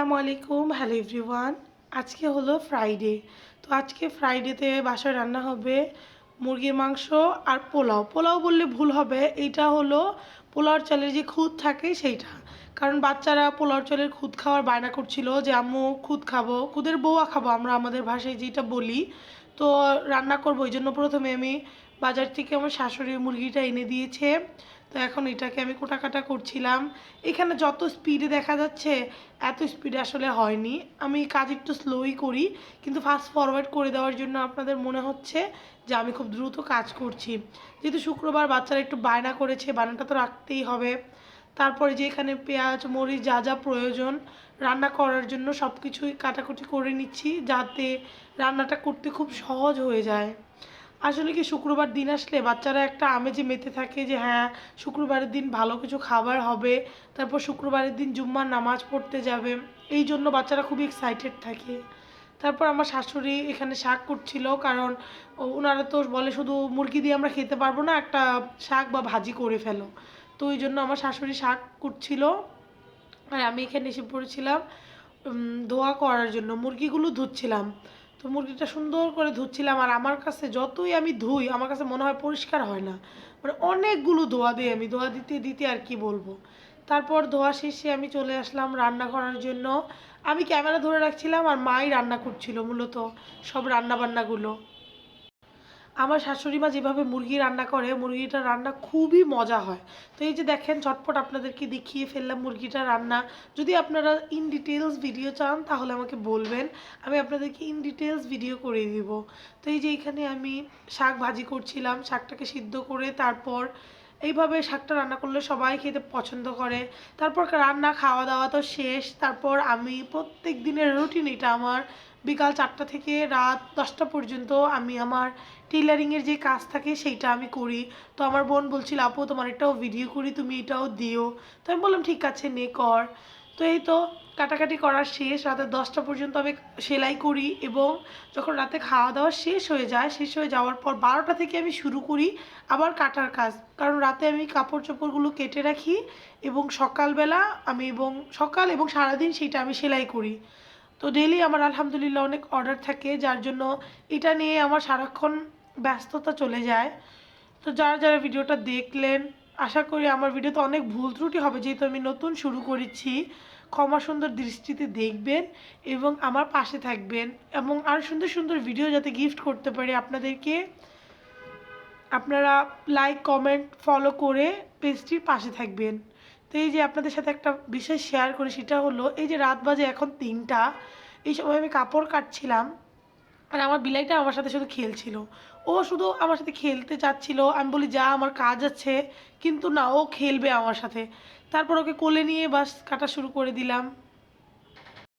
আসসালামু আলাইকুম, hello everyone. আজকে হলো ফ্রাইডে। তো আজকে ফ্রাইডেতে বাসায় রান্না হবে মুরগির মাংস আর পোলাও। পোলাও বললে ভুল হবে, এইটা হলো পোলাওর চালের যে খুদ থাকে সেইটা। কারণ বাচ্চারা পোলাওর চালের খুদ খাওয়ার বায়না করছিল যে আম্মু খুদ খাবো, খুদের বউয়া খাবো আমরা আমাদের ভাষায় যেটা বলি। তো রান্না করবো, এই জন্য প্রথমে আমি বাজার থেকে আমার শাশুড়ি মুরগিটা এনে দিয়েছে। তো এখন এটাকে আমি কোটাকাটা করছিলাম। এখানে যত স্পিডে দেখা যাচ্ছে এত স্পিডে আসলে হয়নি, আমি কাজ একটু স্লোই করি, কিন্তু ফাস্ট ফরওয়ার্ড করে দেওয়ার জন্য আপনাদের মনে হচ্ছে যে আমি খুব দ্রুত কাজ করছি। যেহেতু শুক্রবার বাচ্চারা একটু বায়না করেছে, বায়নাটা তো রাখতেই হবে। তারপরে যে এখানে পেঁয়াজ মরিচ যা যা প্রয়োজন রান্না করার জন্য সব কিছুই কাটাকুটি করে নিচ্ছি, যাতে রান্নাটা করতে খুব সহজ হয়ে যায়। আসলে কি শুক্রবার দিন আসলে বাচ্চারা একটা আমেজে মেতে থাকে যে হ্যাঁ শুক্রবারের দিন ভালো কিছু খাবার হবে, তারপর শুক্রবারের দিন জুম্মার নামাজ পড়তে যাবে, এই জন্য বাচ্চারা খুবই এক্সাইটেড থাকে। তারপর আমার শাশুড়ি এখানে শাক করছিল, কারণ ওনারা তো বলে শুধু মুরগি দিয়ে আমরা খেতে পারবো না, একটা শাক বা ভাজি করে ফেলো। তো ওই জন্য আমার শাশুড়ি শাক করছিল, আর আমি এখানে এসে পড়েছিলাম ধোয়া করার জন্য, মুরগিগুলো ধুচ্ছিলাম। তো মুরগিটা সুন্দর করে ধুচ্ছিলাম, আর আমার কাছে যতই আমি ধুই আমার কাছে মনে হয় পরিষ্কার হয় না, মানে অনেকগুলো ধোয়া দিই আমি, ধোয়া দিতে দিতে আর কি বলবো। তারপর ধোয়া শেষে আমি চলে আসলাম রান্না করার জন্য। আমি ক্যামেরা ধরে রাখছিলাম আর মাই রান্না করছিল মূলত সব রান্না বান্নাগুলো। আমার শাশুড়ি মা যেভাবে মুরগি রান্না করে, মুরগিটা রান্না খুবই মজা হয়। তো এই যে দেখেন ঝটপট আপনাদেরকে দেখিয়ে ফেললাম মুরগিটা রান্না। যদি আপনারা ইন ডিটেলস ভিডিও চান তাহলে আমাকে বলবেন, আমি আপনাদেরকে ইন ডিটেলস ভিডিও করে দিব। তো এই যে এখানে আমি শাক ভাজি করছিলাম, শাকটাকে সিদ্ধ করে তারপর এইভাবে শাকটা রান্না করলে সবাই খেতে পছন্দ করে। তারপর রান্না খাওয়া দাওয়া তো শেষ। তারপর আমি প্রত্যেক দিনের রুটিন এটা আমার, বিকাল 4টা থেকে রাত 10টা পর্যন্ত আমি আমার টেলারিংয়ের যে কাজ থাকে সেইটা আমি করি। তো আমার বোন বলছিল আপু তোমার এটাও ভিডিও করি, তুমি এটাও দিও। তো আমি বললাম ঠিক আছে নে কর। তো এই তো কাটাকাটি করার শেষ, রাতে 10টা পর্যন্ত আমি সেলাই করি, এবং যখন রাতে খাওয়া দাওয়া শেষ হয়ে যায়, শেষ হয়ে যাওয়ার পর 12টা থেকে আমি শুরু করি আবার কাটার কাজ। কারণ রাতে আমি কাপড় চোপড়গুলো কেটে রাখি, এবং সকালবেলা আমি এবং সকাল এবং সারাদিন সেইটা আমি সেলাই করি। তো ডেইলি আমার আলহামদুলিল্লাহ অনেক অর্ডার থাকে, যার জন্য এটা নিয়ে আমার সারাক্ষণ ব্যস্ততা চলে যায়। তো যারা যারা ভিডিওটা দেখলেন, আশা করি আমার ভিডিওতে অনেক ভুল ত্রুটি হবে যেহেতু আমি নতুন শুরু করেছি, ক্ষমা সুন্দর দৃষ্টিতে দেখবেন এবং আমার পাশে থাকবেন, এবং আরও সুন্দর সুন্দর ভিডিও যাতে গিফট করতে পারি আপনাদেরকে, আপনারা লাইক কমেন্ট ফলো করে পেজটির পাশে থাকবেন। তো এই যে আপনাদের সাথে একটা বিষয় শেয়ার করি, সেটা হলো এই যে রাত বাজে এখন 3টা, এই সময় আমি কাপড় কাটছিলাম, আর আমার বিলাইটা আমার সাথে শুধু খেলছিল। ও শুধু আমার সাথে খেলতে চাচ্ছিল, আমি বলি যা আমার কাজ আছে, কিন্তু না, ও খেলবে আমার সাথে। তারপর ওকে কোলে নিয়ে বাস কাটা শুরু করে দিলাম।